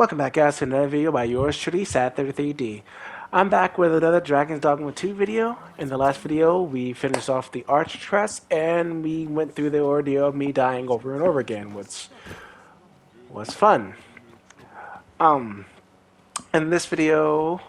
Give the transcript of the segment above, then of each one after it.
Welcome back guys to another video by yours truly, Sad33D. I'm back with another Dragon's Dogma 2 video. In the last video, we finished off the Arch Crest and we went through the ordeal of me dying over and over again, which was fun. In this video,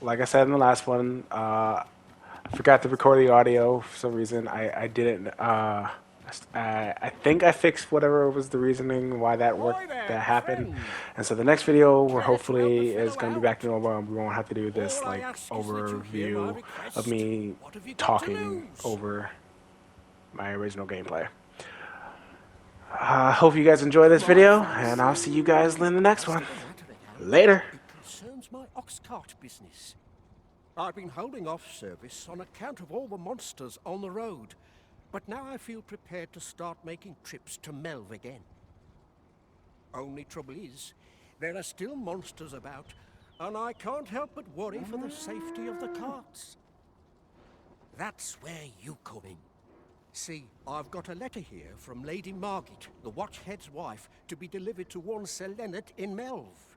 like I said in the last one, I forgot to record the audio for some reason. I didn't. I think I fixed whatever was the reasoning why that worked, that happened. And so the next video, we're hopefully is going to be back to normal, and we won't have to do this like overview of me talking over my original gameplay. Hope you guys enjoy this video, and I'll see you guys in the next one. Later. It concerns my ox cart business. I've been holding off service on account of all the monsters on the road, but now I feel prepared to start making trips to Melve again. Only trouble is, there are still monsters about, and I can't help but worry for the safety of the carts. That's where you come in. See, I've got a letter here from Lady Margit, the Watchhead's wife, to be delivered to one Sir Lennart in Melve.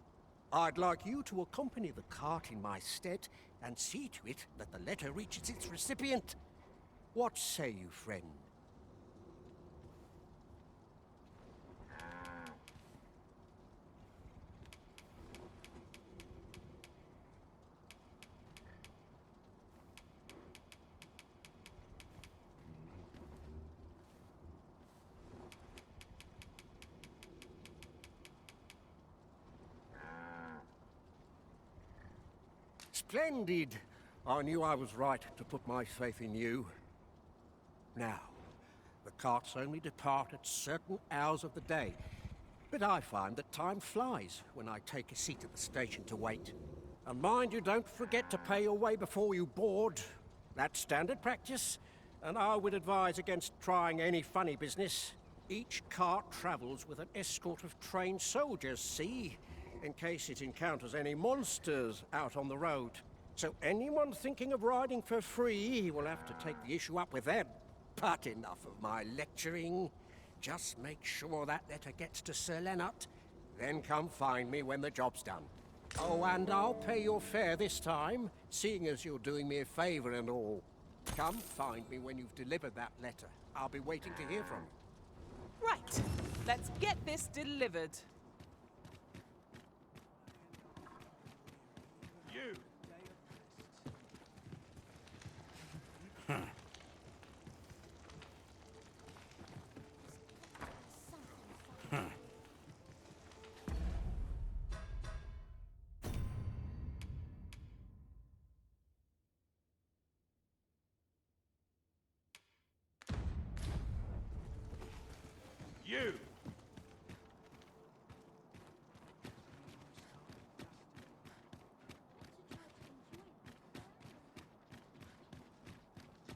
I'd like you to accompany the cart in my stead and see to it that the letter reaches its recipient. What say you, friend? Splendid! I knew I was right to put my faith in you. Now, the carts only depart at certain hours of the day, but I find that time flies when I take a seat at the station to wait. And mind you don't forget to pay your way before you board. That's standard practice, and I would advise against trying any funny business. Each cart travels with an escort of trained soldiers, see? In case it encounters any monsters out on the road. So anyone thinking of riding for free will have to take the issue up with them. But enough of my lecturing. Just make sure that letter gets to Sir Lennart, then come find me when the job's done. Oh, and I'll pay your fare this time, seeing as you're doing me a favor and all. Come find me when you've delivered that letter. I'll be waiting to hear from you. Right, let's get this delivered. You! You!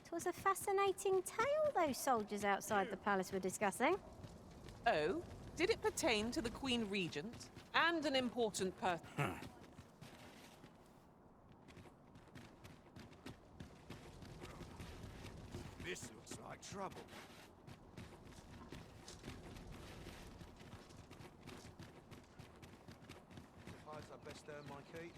'Twas a fascinating tale those soldiers outside the palace were discussing. Oh, did it pertain to the Queen Regent and an important person? This looks like trouble. Hides I best earn my keep.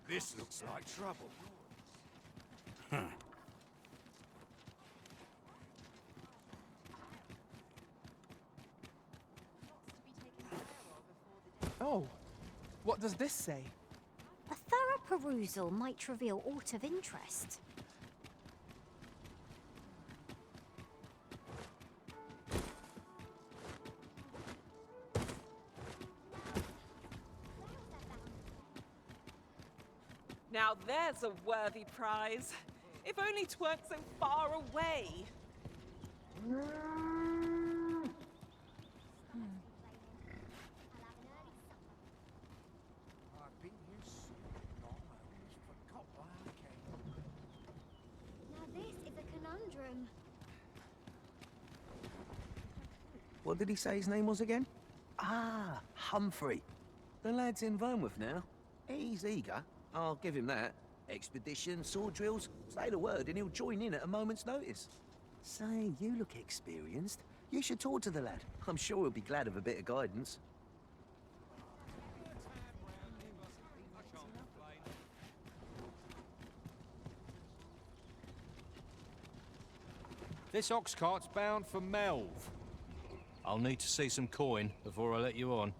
This looks like trouble. Oh, what does this say? A thorough perusal might reveal aught of interest. Now there's a worthy prize. If only 'tweren't so far away. I've been here so long, I almost forgot why I came. Now this is a conundrum. What did he say his name was again? Ah, Humphrey. The lad's in Vermouth now. He's eager, I'll give him that. Expedition, sword drills, say the word and he'll join in at a moment's notice. Say, you look experienced. You should talk to the lad. I'm sure he'll be glad of a bit of guidance. This ox cart's bound for Melv. I'll need to see some coin before I let you on.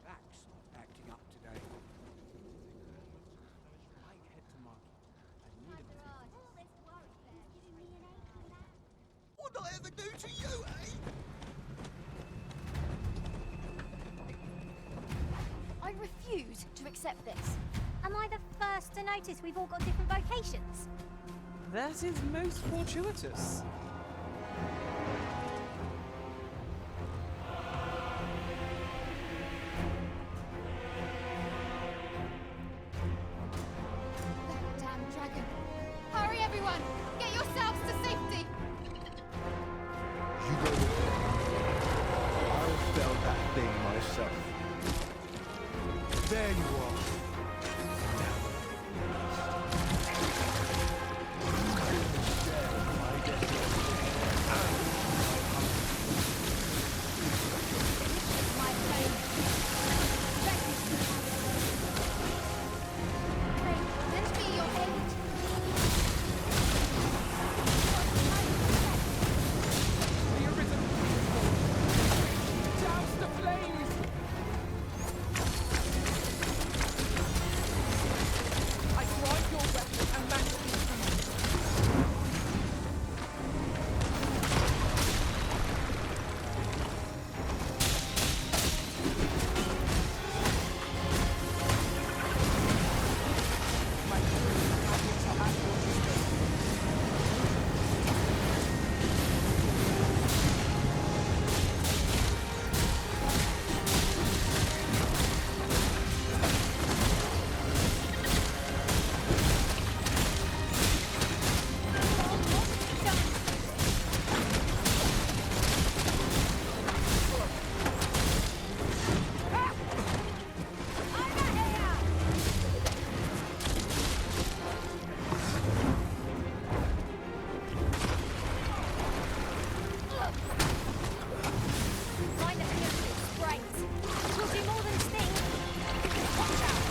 Back's acting up today. I'd head to market. I need What did I ever do to you, eh? I refuse to accept this. Am I the first to notice we've all got different vocations? That is most fortuitous. That damn dragon. Hurry, everyone! Get yourselves to safety! You go with them. I'll fell that thing myself. There you are. My friend. Lend me your aid. The arisen douse the flames! I drive your weapon and match these. My crew happy to have your disposal. Mind the fury sprays. Will do more than sting. Watch out.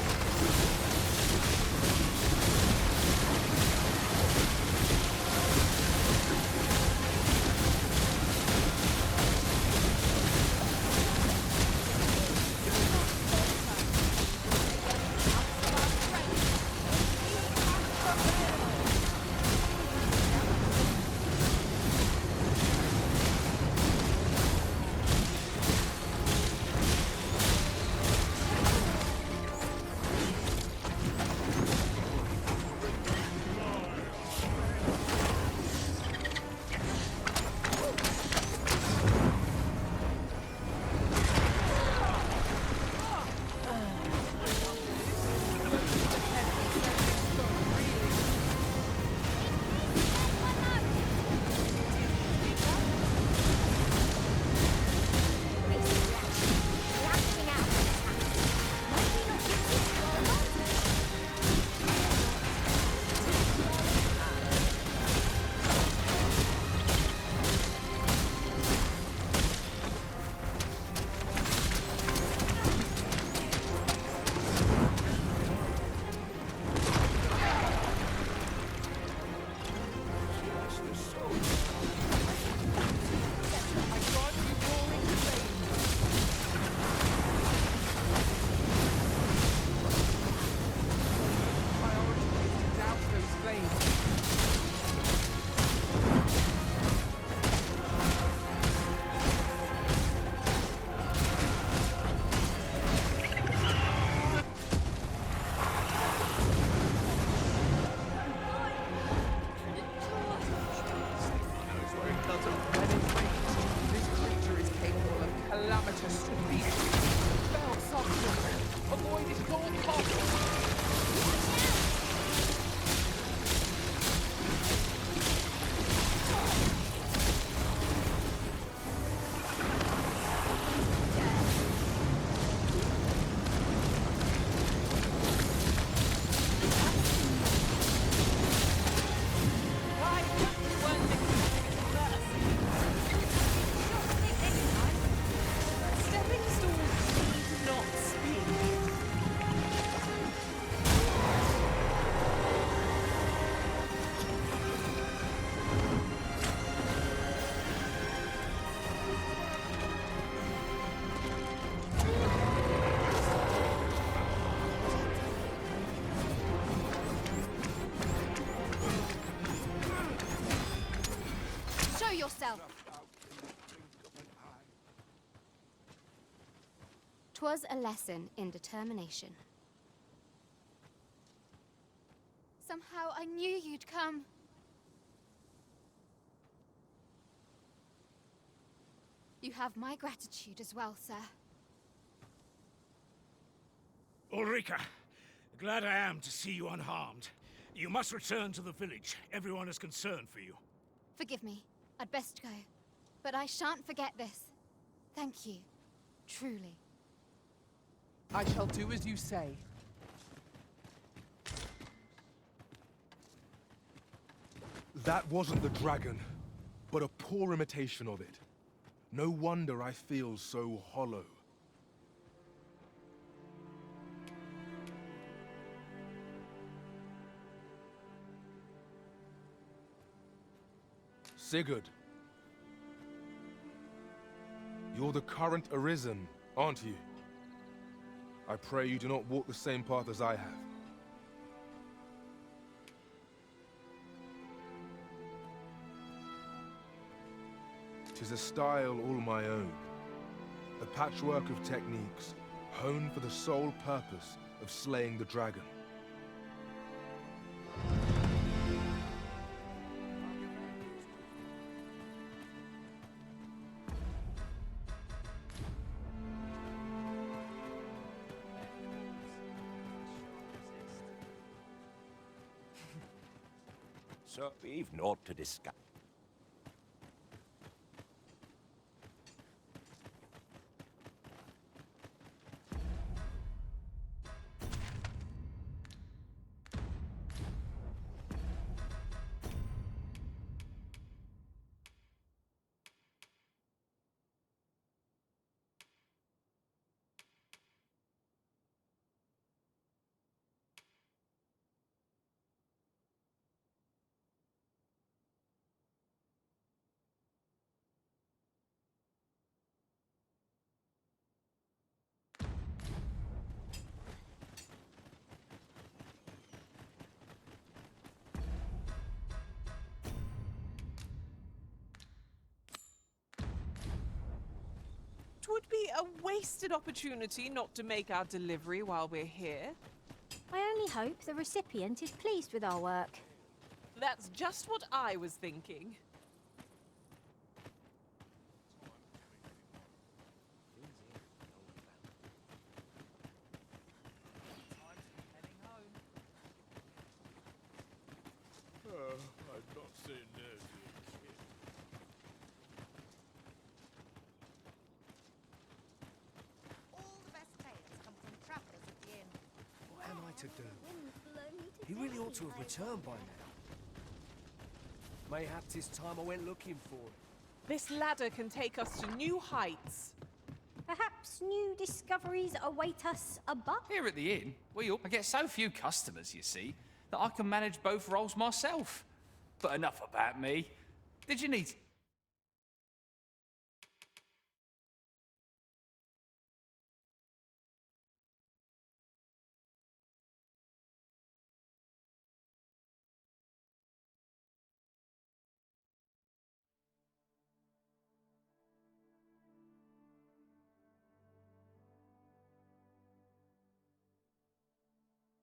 Lashing out. Maybe not get this far. I drive you roaring flames. Priority is to douse those flames. When it breaks, this creature is capable of calamitous speed. Spell substance. Avoid it at all costs. Show yourself! 'Twas a lesson in determination. Somehow I knew you'd come. You have my gratitude as well, sir. Ulrika, glad I am to see you unharmed. You must return to the village. Everyone is concerned for you. Forgive me. I'd best go. But I shan't forget this. Thank you. Truly. I shall do as you say. That wasn't the dragon, but a poor imitation of it. No wonder I feel so hollow. Sigurd. You're the current Arisen, aren't you? I pray you do not walk the same path as I have. Tis a style all my own. A patchwork of techniques, honed for the sole purpose of slaying the dragon. So we've naught to discuss. Would be a wasted opportunity not to make our delivery while we're here. I only hope the recipient is pleased with our work. That's just what I was thinking. I've not seen this. All the best tales come from travelers at the inn. What am I to do? He really ought to have returned by now. Mayhap 'tis time I went looking for him. This ladder can take us to new heights. Perhaps new discoveries await us above. Here at the inn, I get so few customers, you see, that I can manage both roles myself. But enough about me. Did you need...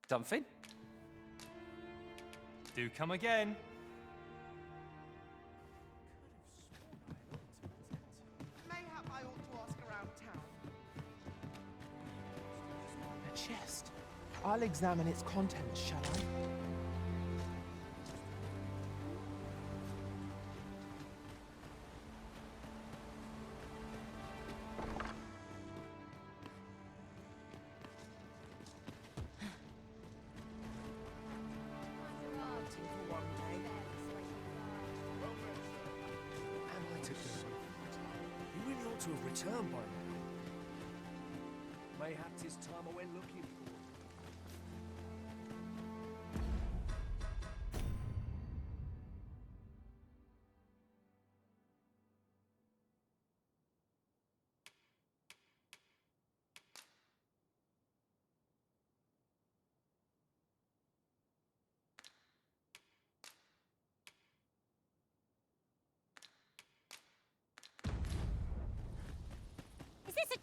something? Do come again. Mayhap I ought to ask around town. A chest. I'll examine its contents, shall I? To have returned by now. Mayhap 'tis time I went looking for him.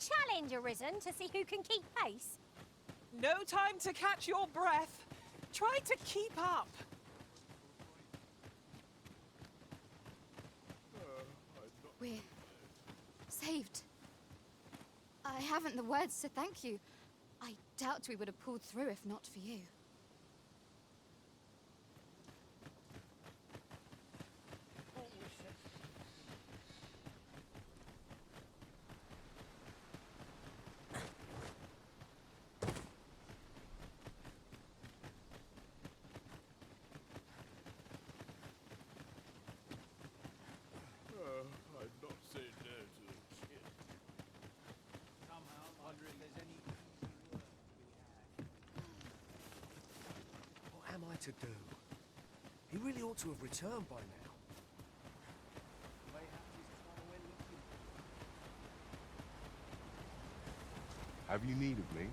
challenge arisen to see who can keep pace? No time to catch your breath. Try to keep up. We're saved. I haven't the words to thank you. I doubt we would have pulled through if not for you. I'd not say no to a kid. Somehow, I wonder if there's any What am I to do? He really ought to have returned by now. Have you need of me?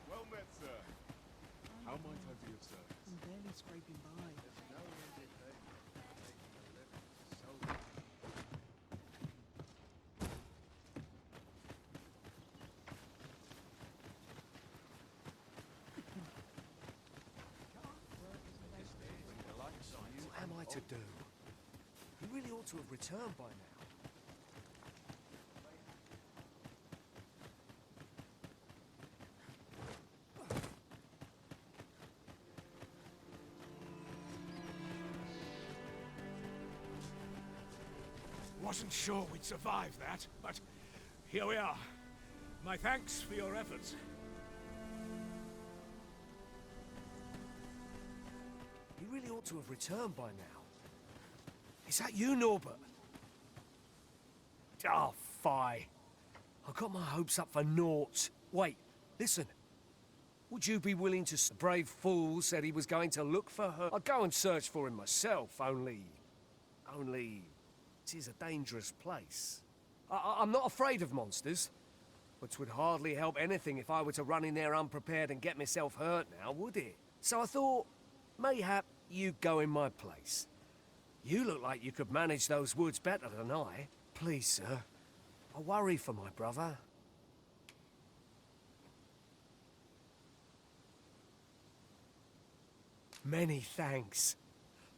Well met, sir. How might I be of service? I'm barely scraping by. What am I to do? He really ought to have returned by now. Wasn't sure we'd survive that, but here we are. My thanks for your efforts. He really ought to have returned by now. Is that you, Norbert? Oh, fie. I got my hopes up for naught. Wait, listen. Would you be willing to... Brave fool said he was going to look for her. I'd go and search for him myself, only... It is a dangerous place. I'm not afraid of monsters, but 'twould hardly help anything if I were to run in there unprepared and get myself hurt now, would it? So I thought, mayhap you'd go in my place. You look like you could manage those woods better than I. Please, sir, I worry for my brother. Many thanks.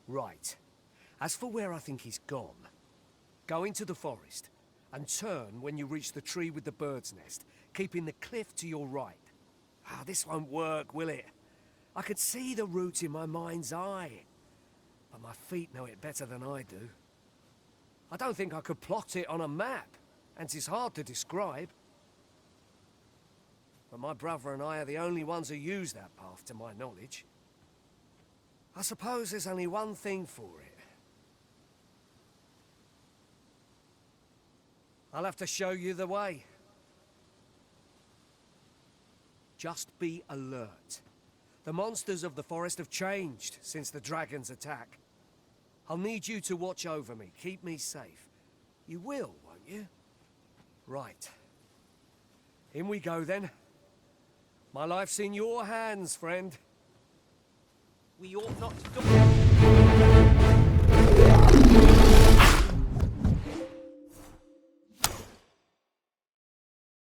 Right. As for where I think he's gone, go into the forest and turn when you reach the tree with the bird's nest, keeping the cliff to your right. Ah, this won't work, will it? I could see the route in my mind's eye, but my feet know it better than I do. I don't think I could plot it on a map, and 'tis hard to describe. But my brother and I are the only ones who use that path, to my knowledge. I suppose there's only one thing for it. I'll have to show you the way. Just be alert. The monsters of the forest have changed since the dragon's attack. I'll need you to watch over me, keep me safe. You will, won't you? Right. In we go then. My life's in your hands, friend. We ought not to...